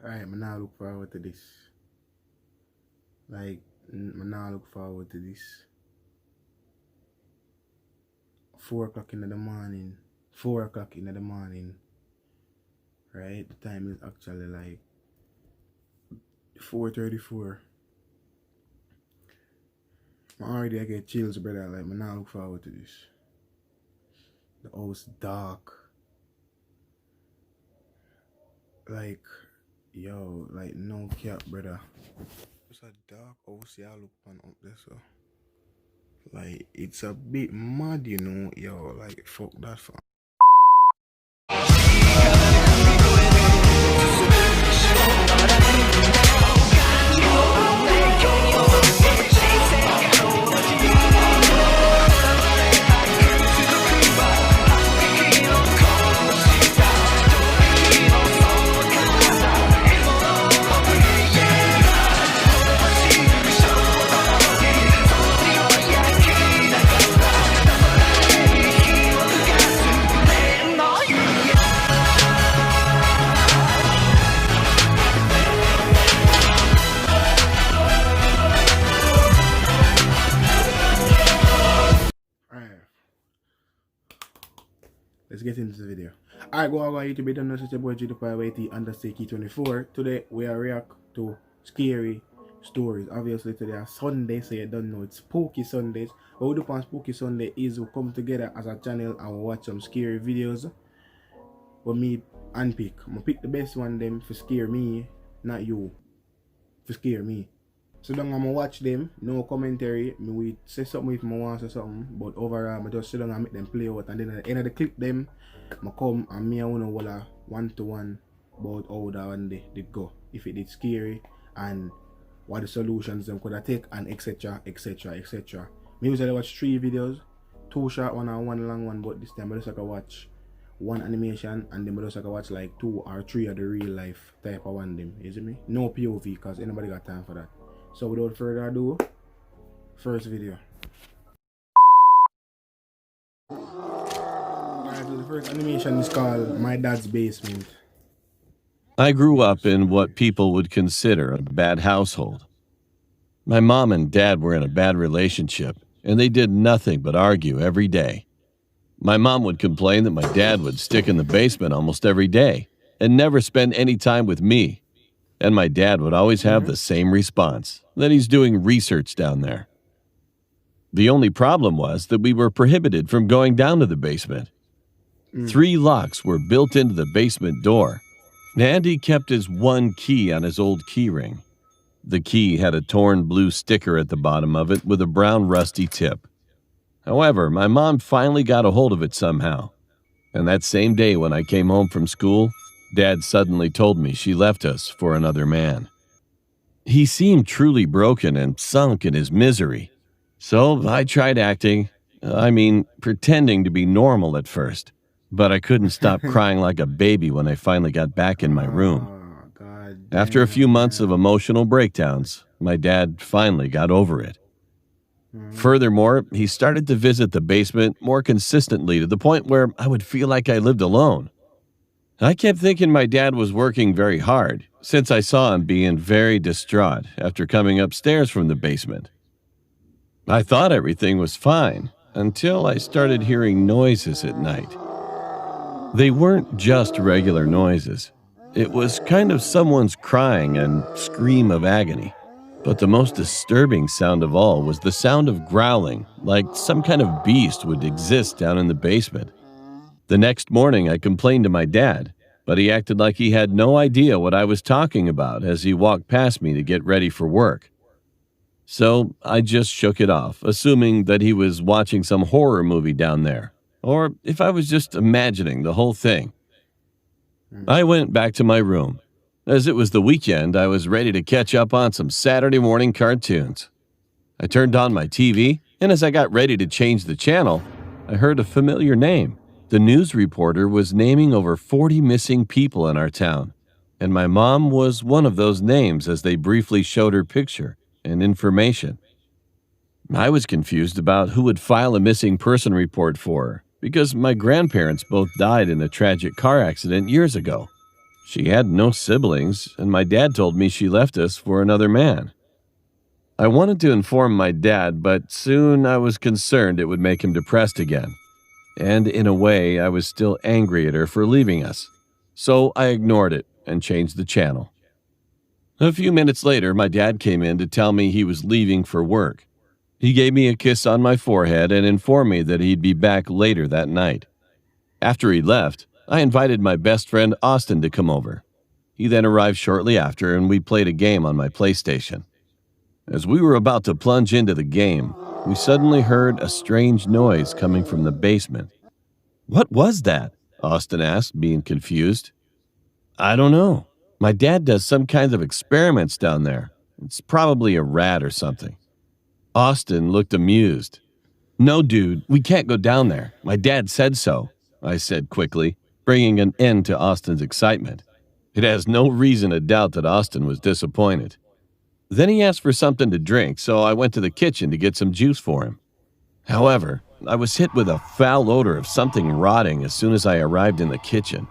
Alright, I now look forward to this. Like, I now look forward to this. 4 o'clock in the morning. 4 o'clock in the morning. Right? The time is actually like 4:34. I get chills, brother. Like, I now look forward to this. The house dark. Like, yo, like no cap, brother. It's a dark house, y'all look on up there, so. Like, it's a bit mad, you know, yo, like, fuck that fam. Let's get into the video. Alright, go over YouTube, you don't know, it's your boy G2YT understate key 24. Today we are react to scary stories. Obviously today is Sunday, so you don't know it's Spooky Sundays. What we do on Spooky Sunday is we come together as a channel and we watch some scary videos. But me unpick. I'm gonna pick the best one them for scare me, not you. For scare me. So then I'm gonna watch them, no commentary. Me we say something if I want to say something, but overall I just sit down and make them play out, and then at the end of the clip them, I come and me and one will one-to-one about how that one they go. If it is scary and what the solutions them could take, and etc etc etc. Me usually watch 3 videos, 2 short one and 1 long one, but this time I just like to watch 1 animation and then I just like to watch like 2 or 3 of the real life type of one them. You see me? No POV because anybody got time for that. So without further ado, first video. Alright, so the first animation is called My Dad's Basement. I grew up in what people would consider a bad household. My mom and dad were in a bad relationship, and they did nothing but argue every day. My mom would complain that my dad would stick in the basement almost every day and never spend any time with me. And my dad would always have the same response, that he's doing research down there. The only problem was that we were prohibited from going down to the basement. 3 locks were built into the basement door, and he kept his one key on his old key ring. The key had a torn blue sticker at the bottom of it with a brown rusty tip. However, my mom finally got a hold of it somehow, and that same day when I came home from school, Dad suddenly told me she left us for another man. He seemed truly broken and sunk in his misery. So I tried pretending to be normal at first. But I couldn't stop crying like a baby when I finally got back in my room. After a few months of emotional breakdowns, my dad finally got over it. Furthermore, he started to visit the basement more consistently to the point where I would feel like I lived alone. I kept thinking my dad was working very hard, since I saw him being very distraught after coming upstairs from the basement. I thought everything was fine, until I started hearing noises at night. They weren't just regular noises. It was kind of someone's crying and scream of agony. But the most disturbing sound of all was the sound of growling, like some kind of beast would exist down in the basement. The next morning, I complained to my dad, but he acted like he had no idea what I was talking about as he walked past me to get ready for work. So I just shook it off, assuming that he was watching some horror movie down there, or if I was just imagining the whole thing. I went back to my room. As it was the weekend, I was ready to catch up on some Saturday morning cartoons. I turned on my TV, and as I got ready to change the channel, I heard a familiar name. The news reporter was naming over 40 missing people in our town, and my mom was one of those names as they briefly showed her picture and information. I was confused about who would file a missing person report for her, because my grandparents both died in a tragic car accident years ago. She had no siblings, and my dad told me she left us for another man. I wanted to inform my dad, but soon I was concerned it would make him depressed again. And in a way, I was still angry at her for leaving us. So I ignored it and changed the channel. A few minutes later, my dad came in to tell me he was leaving for work. He gave me a kiss on my forehead and informed me that he'd be back later that night. After he left, I invited my best friend Austin to come over. He then arrived shortly after, and we played a game on my PlayStation. As we were about to plunge into the game, we suddenly heard a strange noise coming from the basement. "What was that?" Austin asked, being confused. "I don't know. My dad does some kinds of experiments down there. It's probably a rat or something." Austin looked amused. "No, dude, we can't go down there. My dad said so," I said quickly, bringing an end to Austin's excitement. It has no reason to doubt that Austin was disappointed. Then he asked for something to drink, so I went to the kitchen to get some juice for him. However, I was hit with a foul odor of something rotting as soon as I arrived in the kitchen.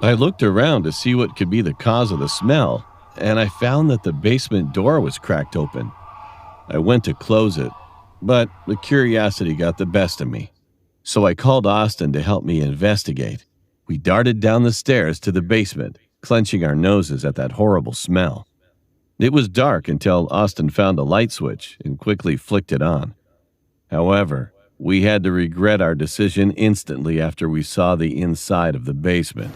I looked around to see what could be the cause of the smell, and I found that the basement door was cracked open. I went to close it, but the curiosity got the best of me. So I called Austin to help me investigate. We darted down the stairs to the basement, clenching our noses at that horrible smell. It was dark until Austin found a light switch and quickly flicked it on. However, we had to regret our decision instantly after we saw the inside of the basement.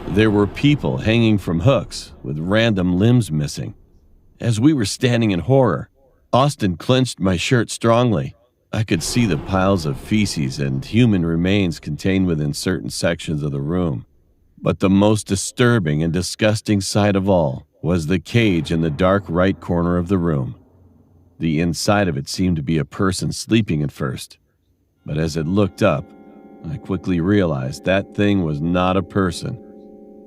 There were people hanging from hooks with random limbs missing. As we were standing in horror, Austin clenched my shirt strongly. I could see the piles of feces and human remains contained within certain sections of the room. But the most disturbing and disgusting sight of all was the cage in the dark right corner of the room. The inside of it seemed to be a person sleeping at first, but as it looked up, I quickly realized that thing was not a person.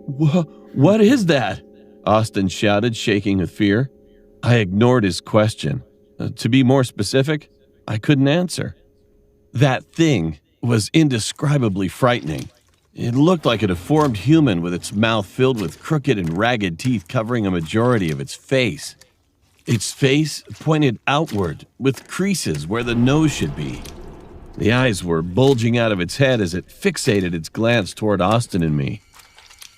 What is that?" Austin shouted, shaking with fear. I ignored his question. To be more specific, I couldn't answer. That thing was indescribably frightening. It looked like a deformed human with its mouth filled with crooked and ragged teeth covering a majority of its face. Its face pointed outward, with creases where the nose should be. The eyes were bulging out of its head as it fixated its glance toward Austin and me.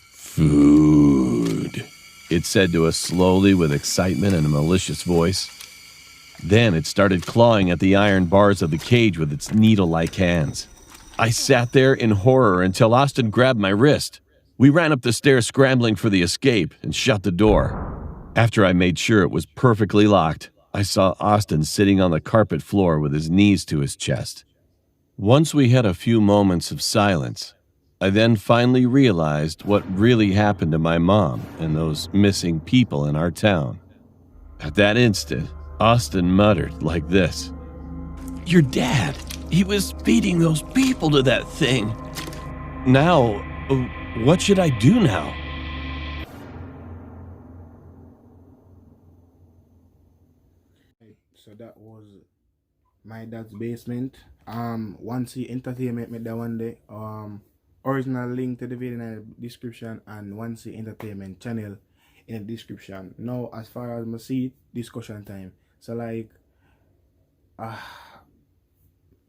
"Food," it said to us slowly with excitement and a malicious voice. Then it started clawing at the iron bars of the cage with its needle-like hands. I sat there in horror until Austin grabbed my wrist. We ran up the stairs scrambling for the escape and shut the door. After I made sure it was perfectly locked, I saw Austin sitting on the carpet floor with his knees to his chest. Once we had a few moments of silence, I then finally realized what really happened to my mom and those missing people in our town. At that instant, Austin muttered like this: "Your dad, he was feeding those people to that thing. Now, what should I do now?" So that was my dad's basement. Once he entertainment me that one day. Original link to the video in the description, and Once he entertainment channel in the description. Now, as far as my see discussion time. So like,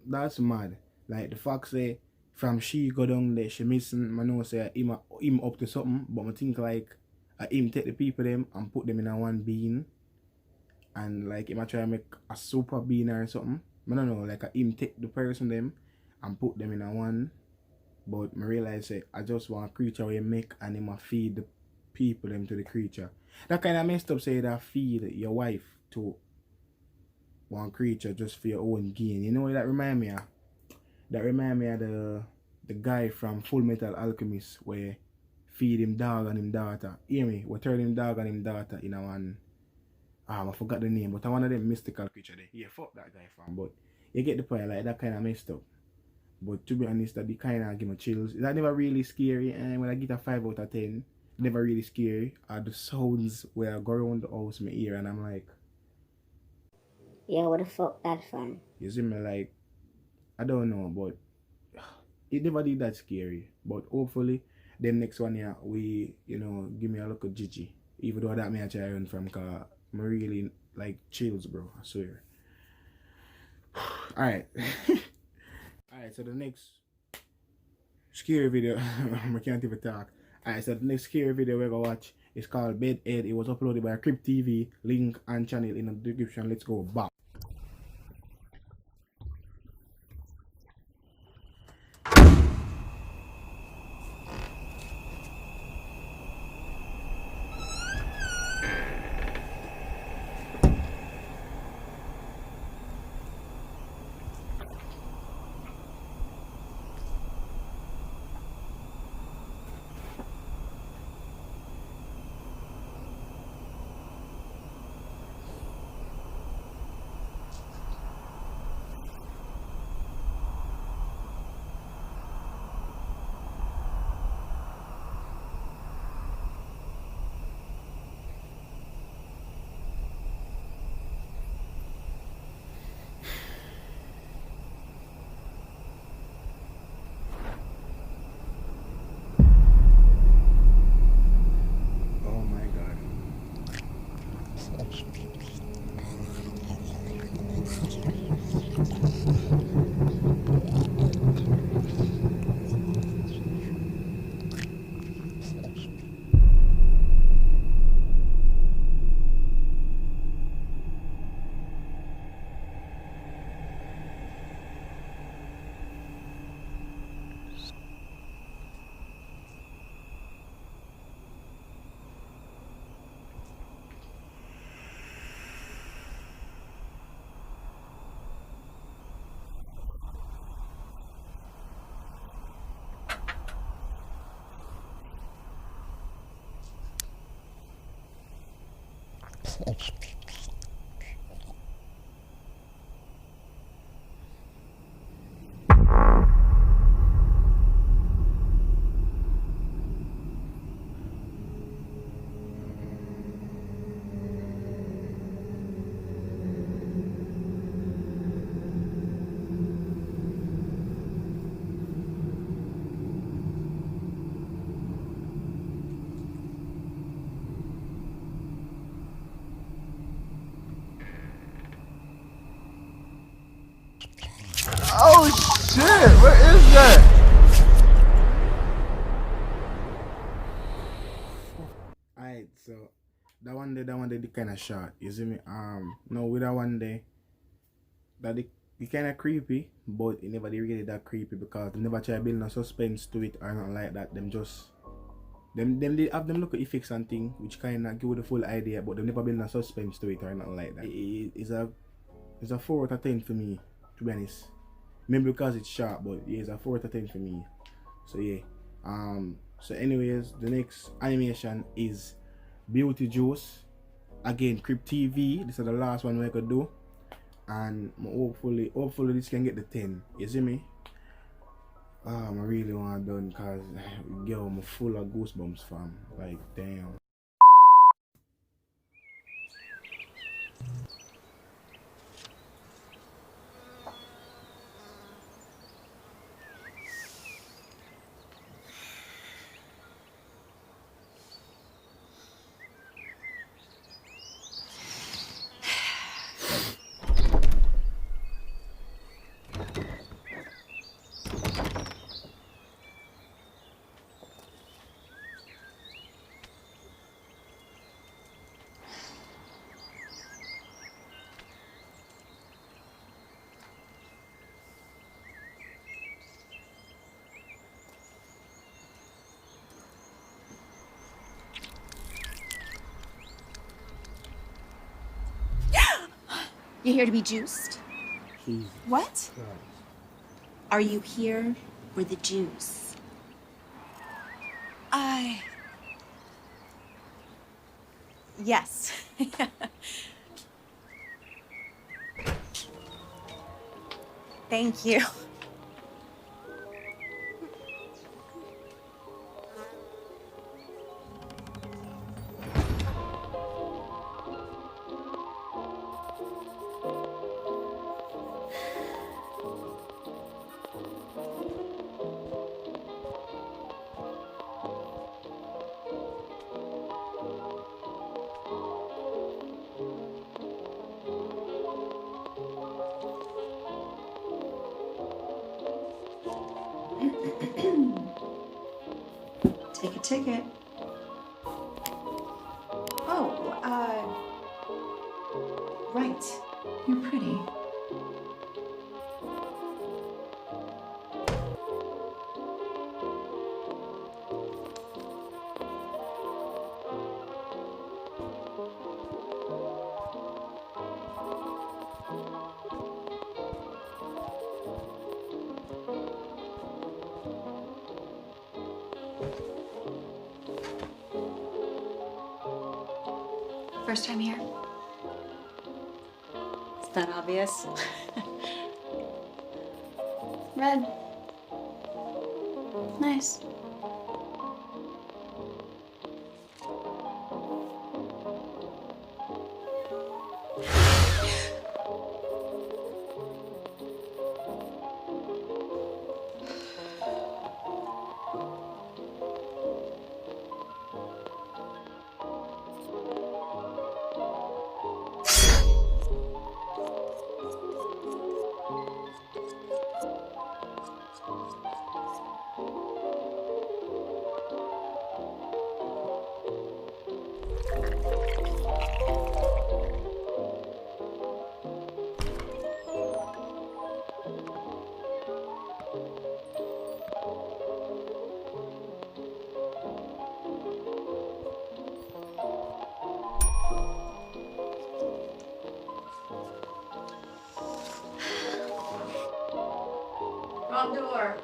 that's mad. Like the fact say from she go down there, she missing. I know say him up to something, but I think like him take the people them and put them in a one bean, and like him try to make a super bean or something. I don't know, like him take the person them and put them in a one. But I realize say I just want a creature where you make and him feed the people them to the creature. That kind of messed up say that feed your wife to one creature just for your own gain. You know what that remind me of? That remind me of the guy from Full Metal Alchemist where feed him dog and him daughter. Hear me? We turn him dog and him daughter in a one. I forgot the name, but one of them mystical creature there. Yeah, fuck that guy from. But you get the point, like that kind of messed up. But to be honest, that be kind of give me chills. That never really scary, and when I get a 5 out of 10, never really scary. The sounds where I go around the house in my ear, and I'm like, yeah, what the fuck that from? you see me, like, I don't know, but it never did that scary. But hopefully Then next one here, we, you know, give me a look at Gigi. Even though that me I try run from, cause I really like chills, bro. I swear. Alright. Alright, so the next scary video, I can't even talk. Alright, so the next scary video we're gonna watch is called Bedhead. It was uploaded by Crypt TV. Link and channel in the description. Let's go back. Oh shit, what is that? Alright, so that one day the kinda short. You see me? No, with that one day that it kinda creepy, but it never really that creepy because they never try to build no suspense to it or nothing like that. Them just them they have them look at effects and thing which kinda give you the full idea, but they never build no suspense to it or nothing like that. It's a 4 out of 10 for me, to be honest. Maybe because it's sharp, but yeah, it's a 4 out of 10 for me. So yeah. So anyways, the next animation is Beauty Juice. Again, Crypt TV. This is the last one we could do. And hopefully this can get the 10. You see me? I really want done because yo, I'm full of goosebumps, fam. Like damn. You here to be juiced? Jesus What? Christ. Are you here for the juice? Yes. Thank you. ticket. Oh, right. You're pretty. First time here? It's that obvious. Red. Nice. Wrong door.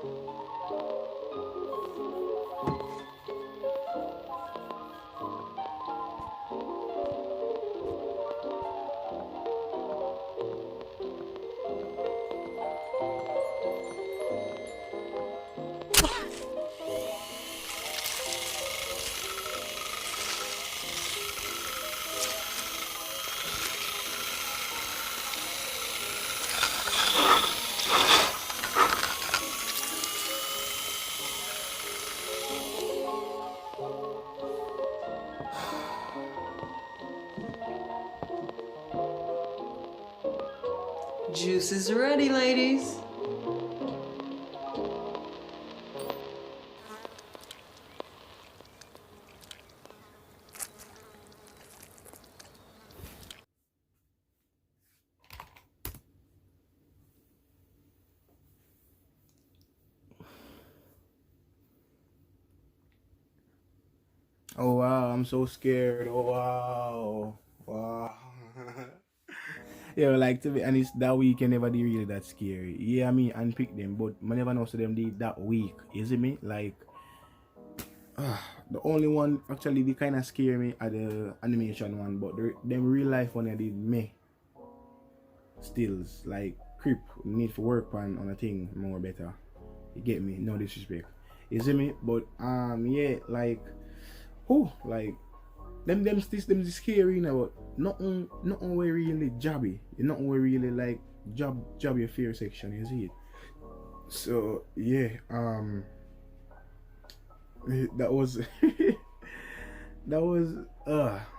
Juice is ready, ladies. Oh wow, I'm so scared. Oh wow. Wow. Yeah, like to be honest, that weekend never did really that scary. Yeah, I mean unpick them, but I never know so them did that week. You see me? Like the only one actually they kinda scare me are the animation one, but them real life one I did me. Stills like creep need for work on a thing more better. You get me? No disrespect. You see me? But yeah, like like them stills scary, you know, but nothing where really jabby. Nothing where really like job your fear section, you see it. So yeah, that was that was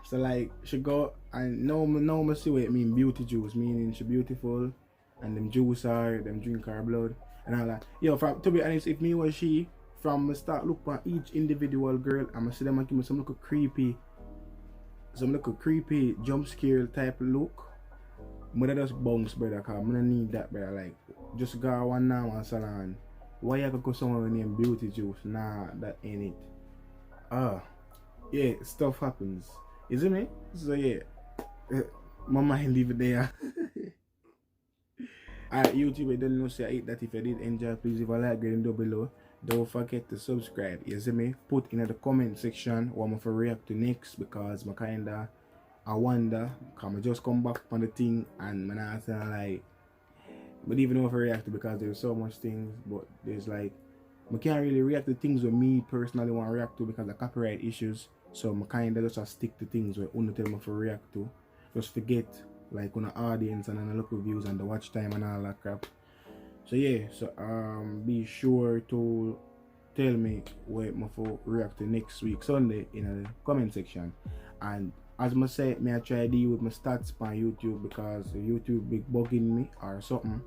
so like she go and now I see what it mean beauty juice, meaning she beautiful and them juice her, them drink her blood and all that. Yo, to be honest, if me was she, from the start look at each individual girl, I'ma see them and give me some little creepy jump scare type look. But just bounce, brother, cause I don't need that, brother. Like, just go one now one salon. Why you go somewhere named Beauty Juice? Nah, that ain't it. Yeah, stuff happens. Isn't it? So yeah, my mind leave it there. Alright, YouTube, I don't know say I hate that. If you did enjoy, please leave a like, grade down below. Don't forget to subscribe. You see me? Put in the comment section what I'm gonna react to next, because I wonder, cause I just come back on the thing and I say like, but even know if I react to, because there's so much things, but there's like, I can't really react to things where me personally want to react to because of copyright issues. So I kinda just stick to things where only tell me to react to. Just forget like on the audience and on the local views and the watch time and all that crap. So yeah, so be sure to tell me what I'm for react to next week Sunday in the comment section. And as I said, I try to deal with my stats on YouTube because YouTube be bugging me or something.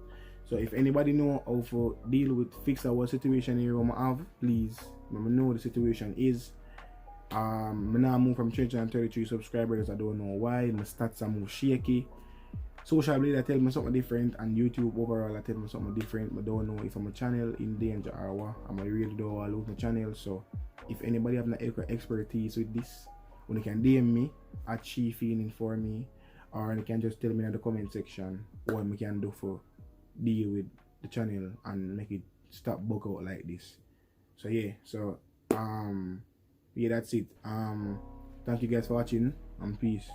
So if anybody know how to deal with fix our situation here I have, please let me know the situation is, Me now move from 333 subscribers. I don't know why. My stats are more shaky. Social media tell me something different, and YouTube overall I tell me something different. I don't know if I'm a channel in danger or what. I'm really don't want to lose my channel. So if anybody have no expertise with this, when you can DM me at Feeling for me, or you can just tell me in the comment section what we can do for deal with the channel and make it stop bug out like this. So yeah, so yeah, that's it. Thank you guys for watching, and peace.